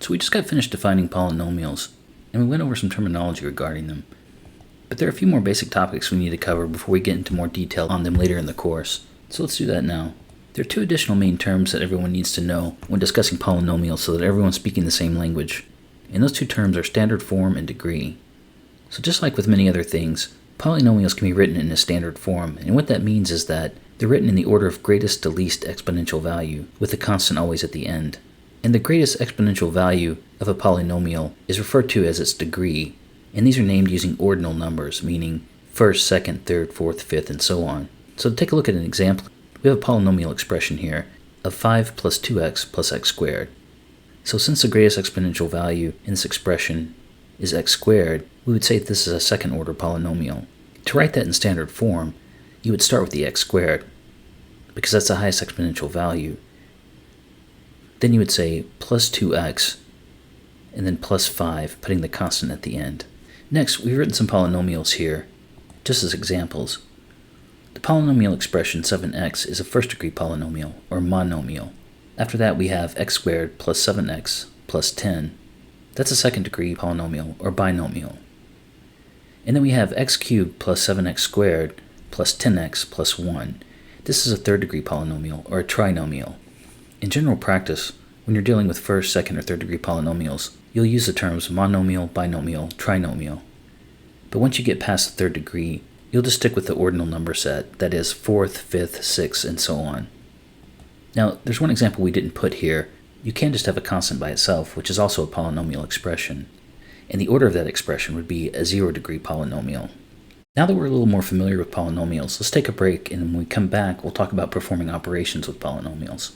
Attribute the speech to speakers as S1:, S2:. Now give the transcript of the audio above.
S1: So we just got finished defining polynomials, and we went over some terminology regarding them. But there are a few more basic topics we need to cover before we get into more detail on them later in the course. So let's do that now. There are two additional main terms that everyone needs to know when discussing polynomials so that everyone's speaking the same language. And those two terms are standard form and degree. So just like with many other things, polynomials can be written in a standard form, and what that means is that they're written in the order of greatest to least exponential value, with a constant always at the end. And the greatest exponential value of a polynomial is referred to as its degree, and these are named using ordinal numbers, meaning first, second, third, fourth, fifth, and so on. So to take a look at an example, we have a polynomial expression here of 5 plus 2x plus x squared. So since the greatest exponential value in this expression is x squared, we would say this is a second order polynomial. To write that in standard form, you would start with the x squared, because that's the highest exponential value. Then you would say plus 2x, and then plus 5, putting the constant at the end. Next, we've written some polynomials here, just as examples. The polynomial expression 7x is a first degree polynomial, or monomial. After that, we have x squared plus 7x plus 10. That's a second degree polynomial, or binomial. And then we have x cubed plus 7x squared plus 10x plus 1. This is a third degree polynomial, or a trinomial. In general practice, when you're dealing with first, second, or third degree polynomials, you'll use the terms monomial, binomial, trinomial. But once you get past the third degree, you'll just stick with the ordinal number set, that is fourth, fifth, sixth, and so on. Now, there's one example we didn't put here. You can just have a constant by itself, which is also a polynomial expression. And the order of that expression would be a zero degree polynomial. Now that we're a little more familiar with polynomials, let's take a break, and when we come back, we'll talk about performing operations with polynomials.